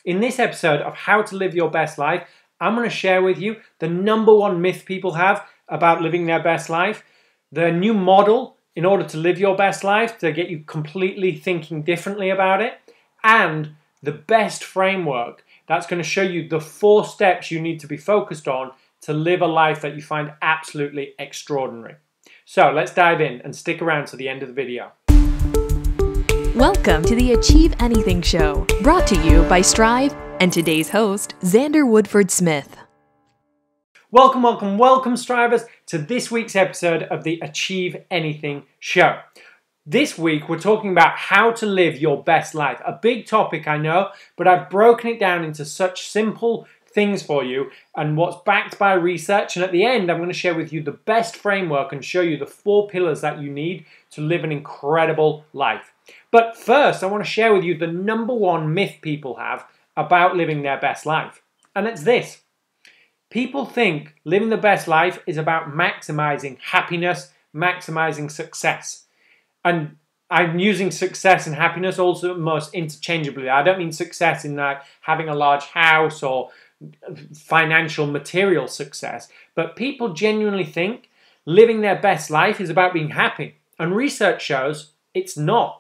In this episode of How to Live Your Best Life, I'm going to share with you the #1 myth people have about living their best life, the new model in order to live your best life to get you completely thinking differently about it, and the best framework that's going to show you the 4 steps you need to be focused on to live a life that you find absolutely extraordinary. So let's dive in and stick around to the end of the video. Welcome to the Achieve Anything Show, brought to you by Strive and today's host, Xander Woodford-Smith. Welcome, Strivers, to this week's episode of the Achieve Anything Show. This week, we're talking about how to live your best life. A big topic, I know, but I've broken it down into such simple things for you and what's backed by research. And at the end, I'm going to share with you the best framework and show you the 4 pillars that you need to live an incredible life. But first, I want to share with you the #1 myth people have about living their best life. And it's this. People think living the best life is about maximizing happiness, maximizing success. And I'm using success and happiness also most interchangeably. I don't mean success in like having a large house or financial material success, but people genuinely think living their best life is about being happy. And research shows it's not.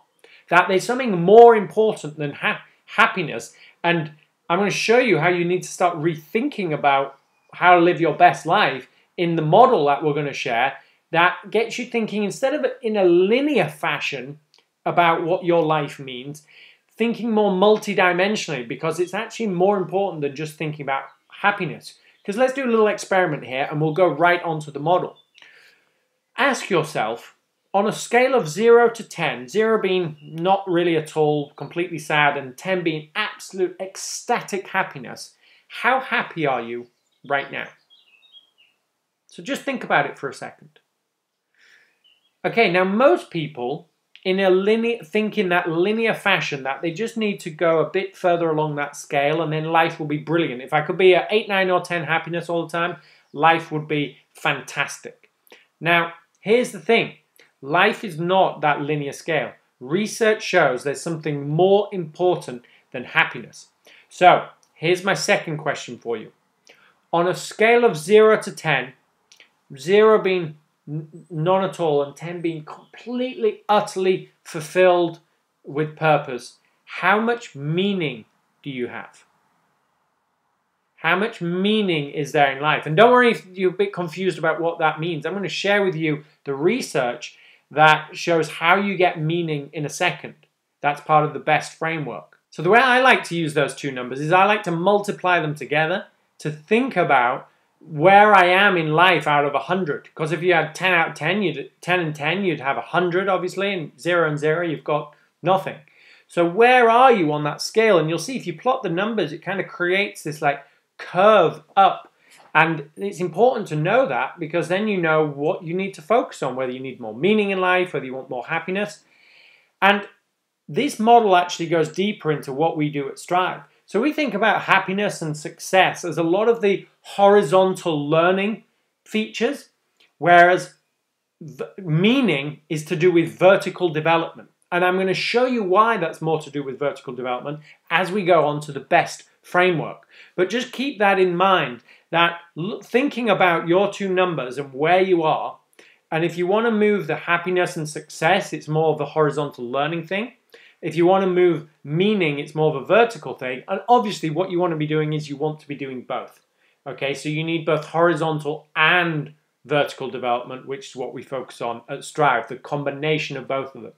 That there's something more important than happiness. And I'm going to show you how you need to start rethinking about how to live your best life in the model that we're going to share that gets you thinking instead of in a linear fashion about what your life means, thinking more multidimensionally, because it's actually more important than just thinking about happiness. Because let's do a little experiment here and we'll go right onto the model. Ask yourself, on a scale of 0 to 10, 0 being not really at all, completely sad, and 10 being absolute ecstatic happiness, how happy are you right now? So just think about it for a second. Okay, now most people think in that linear fashion that they just need to go a bit further along that scale and then life will be brilliant. If I could be at 8, 9, or 10 happiness all the time, life would be fantastic. Now, here's the thing. Life is not that linear scale. Research shows there's something more important than happiness. So, here's my second question for you. On a scale of 0 to 10, 0 being none at all and 10 being completely, utterly fulfilled with purpose, how much meaning do you have? How much meaning is there in life? And don't worry if you're a bit confused about what that means. I'm going to share with you the research that shows how you get meaning in a second. That's part of the best framework. So the way I like to use those 2 numbers is I like to multiply them together to think about where I am in life out of 100. Because if you had 10 out of 10, 10 and 10, you'd have 100 obviously, and 0 and 0, you've got nothing. So where are you on that scale? And you'll see if you plot the numbers, it kind of creates this like curve up. And it's important to know that because then you know what you need to focus on, whether you need more meaning in life, whether you want more happiness. And this model actually goes deeper into what we do at Strive. So we think about happiness and success as a lot of the horizontal learning features, whereas meaning is to do with vertical development. And I'm going to show you why that's more to do with vertical development as we go on to the best framework. But just keep that in mind, that thinking about your 2 numbers and where you are, and if you want to move the happiness and success, it's more of a horizontal learning thing. If you want to move meaning, it's more of a vertical thing. And obviously what you want to be doing is you want to be doing both. Okay, so you need both horizontal and vertical development, which is what we focus on at Strive, the combination of both of them.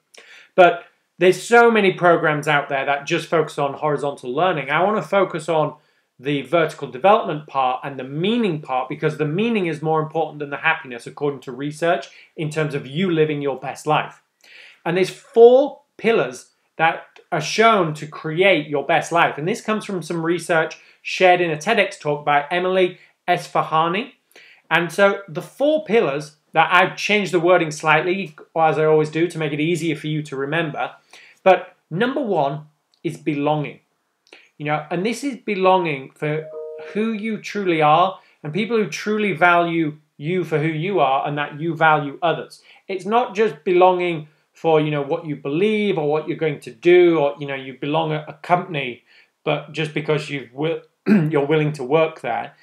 But there's so many programs out there that just focus on horizontal learning. I want to focus on the vertical development part and the meaning part because the meaning is more important than the happiness according to research in terms of you living your best life. And there's 4 pillars that are shown to create your best life. And this comes from some research shared in a TEDx talk by Emily Esfahani. And so the 4 pillars that I've changed the wording slightly, as I always do, to make it easier for you to remember. But #1 is belonging. You know, and this is belonging for who you truly are and people who truly value you for who you are and that you value others. It's not just belonging for, you know, what you believe or what you're going to do or, you know, you belong at a company but just because you're willing to work there.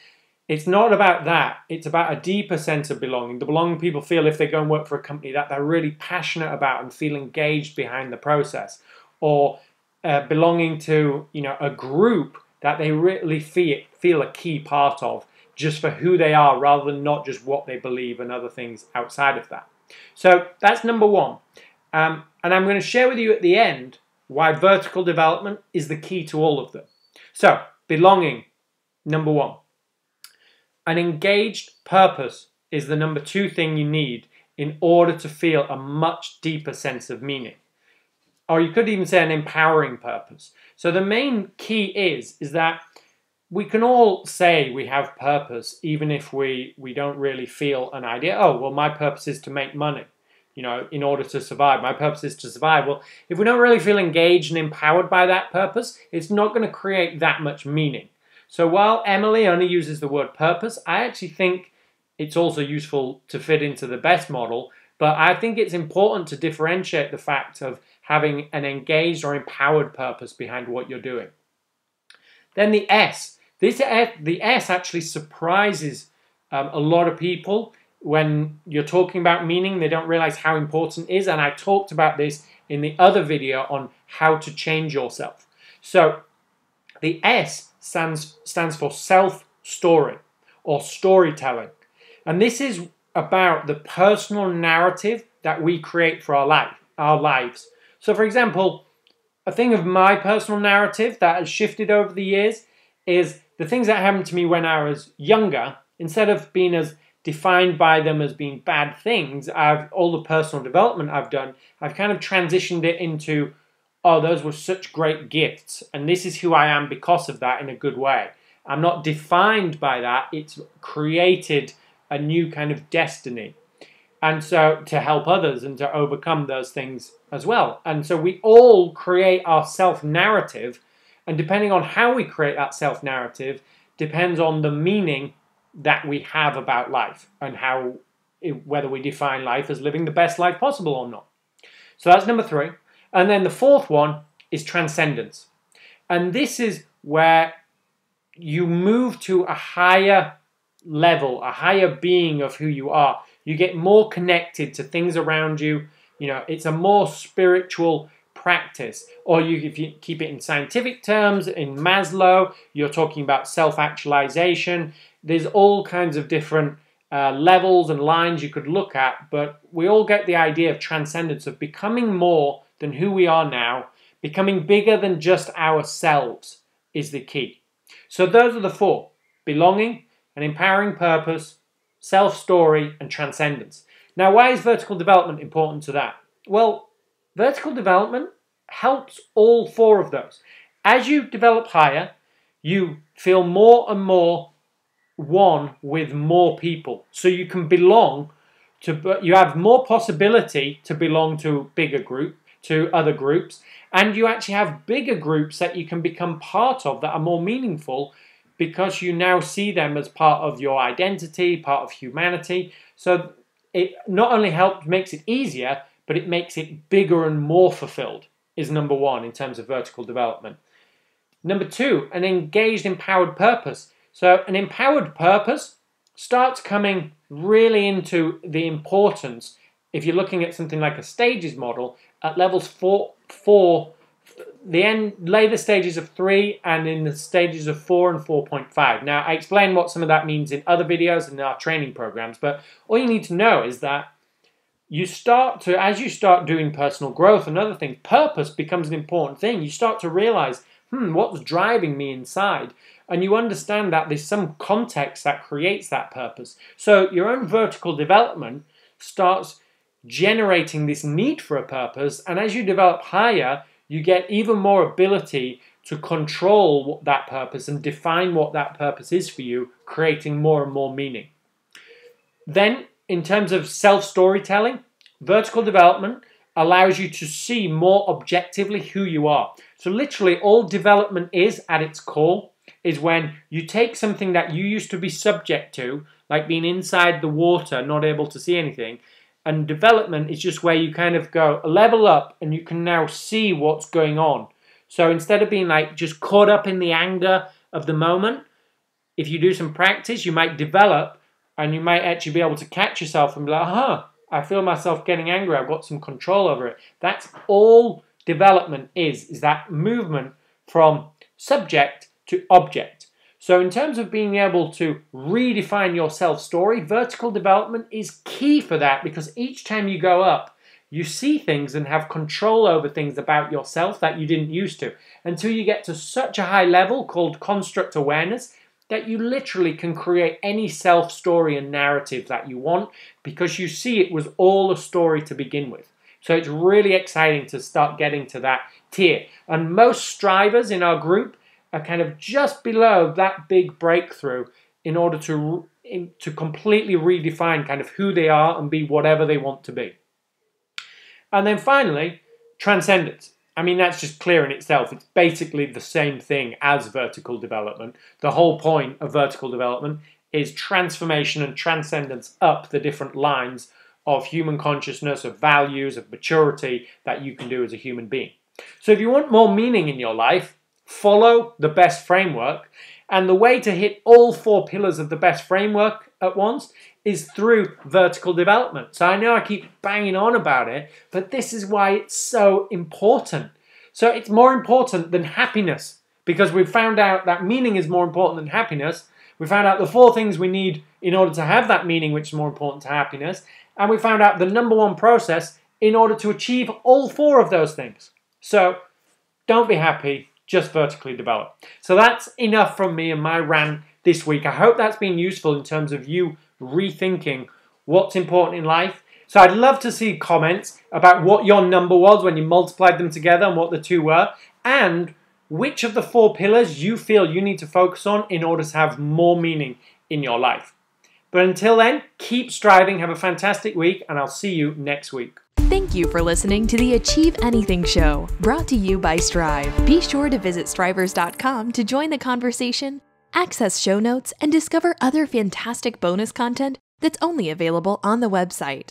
It's not about that. It's about a deeper sense of belonging. The belonging people feel if they go and work for a company that they're really passionate about and feel engaged behind the process, or belonging to a group that they really feel a key part of, just for who they are rather than not just what they believe and other things outside of that. So that's number one. And I'm going to share with you at the end why vertical development is the key to all of them. So belonging, number one. An engaged purpose is the number two thing you need in order to feel a much deeper sense of meaning. Or you could even say an empowering purpose. So the main key is that we can all say we have purpose, even if we don't really feel an idea. Oh, well, my purpose is to make money, in order to survive. My purpose is to survive. Well, if we don't really feel engaged and empowered by that purpose, it's not going to create that much meaning. So while Emily only uses the word purpose, I actually think it's also useful to fit into the best model, but I think it's important to differentiate the fact of having an engaged or empowered purpose behind what you're doing. Then the S. The S actually surprises a lot of people when you're talking about meaning. They don't realize how important it is, and I talked about this in the other video on how to change yourself. So the S stands for self-story or storytelling. And this is about the personal narrative that we create for our lives. So for example, a thing of my personal narrative that has shifted over the years is the things that happened to me when I was younger. Instead of being as defined by them as being bad things, all the personal development I've done, I've kind of transitioned it into, oh, those were such great gifts, and this is who I am because of that in a good way. I'm not defined by that. It's created a new kind of destiny. And so to help others and to overcome those things as well. And so we all create our self-narrative, and depending on how we create that self-narrative depends on the meaning that we have about life and whether we define life as living the best life possible or not. So that's number three. And then the fourth one is transcendence. And this is where you move to a higher level, a higher being of who you are. You get more connected to things around you. It's a more spiritual practice. Or if you keep it in scientific terms, in Maslow, you're talking about self-actualization. There's all kinds of different levels and lines you could look at, but we all get the idea of transcendence, of becoming more than who we are now. Becoming bigger than just ourselves is the key. So those are the four: belonging, an empowering purpose, self-story, and transcendence. Now, why is vertical development important to that? Well, vertical development helps all four of those. As you develop higher, you feel more and more one with more people. So you can belong to, you have more possibility to belong to a bigger group, to other groups, and you actually have bigger groups that you can become part of that are more meaningful because you now see them as part of your identity, part of humanity. So it not only makes it easier, but it makes it bigger and more fulfilled, is number one in terms of vertical development. Number two, an engaged, empowered purpose. So an empowered purpose starts coming really into the importance, if you're looking at something like a stages model, at levels four, the later stages of 3 and in the stages of 4 and 4.5. Now, I explain what some of that means in other videos and in our training programs, but all you need to know is that as you start doing personal growth and other things, purpose becomes an important thing. You start to realize, what's driving me inside? And you understand that there's some context that creates that purpose. So your own vertical development starts generating this need for a purpose, and as you develop higher, you get even more ability to control that purpose and define what that purpose is for you, creating more and more meaning. Then, in terms of self-storytelling, vertical development allows you to see more objectively who you are. So literally all development is, at its core, is when you take something that you used to be subject to, like being inside the water, not able to see anything, and development is just where you kind of go a level up and you can now see what's going on. So instead of being like just caught up in the anger of the moment, if you do some practice, you might develop and you might actually be able to catch yourself and be like, I feel myself getting angry. I've got some control over it. That's all development is that movement from subject to object. So in terms of being able to redefine your self-story, vertical development is key for that, because each time you go up, you see things and have control over things about yourself that you didn't used to, until you get to such a high level called construct awareness that you literally can create any self-story and narrative that you want, because you see it was all a story to begin with. So it's really exciting to start getting to that tier. And most strivers in our group are kind of just below that big breakthrough in order to completely redefine kind of who they are and be whatever they want to be. And then finally, transcendence. I mean, that's just clear in itself. It's basically the same thing as vertical development. The whole point of vertical development is transformation and transcendence up the different lines of human consciousness, of values, of maturity that you can do as a human being. So if you want more meaning in your life, follow the BEST framework. And the way to hit all 4 pillars of the BEST framework at once is through vertical development. So I know I keep banging on about it, but this is why it's so important. So it's more important than happiness, because we've found out that meaning is more important than happiness. We found out the 4 things we need in order to have that meaning, which is more important to happiness. And we found out the number 1 process in order to achieve all 4 of those things. So don't be happy, just vertically develop. So that's enough from me and my rant this week. I hope that's been useful in terms of you rethinking what's important in life. So I'd love to see comments about what your number was when you multiplied them together and what the 2 were, and which of the 4 pillars you feel you need to focus on in order to have more meaning in your life. But until then, keep striving, have a fantastic week, and I'll see you next week. Thank you for listening to the Achieve Anything Show, brought to you by Strive. Be sure to visit strivers.com to join the conversation, access show notes, and discover other fantastic bonus content that's only available on the website.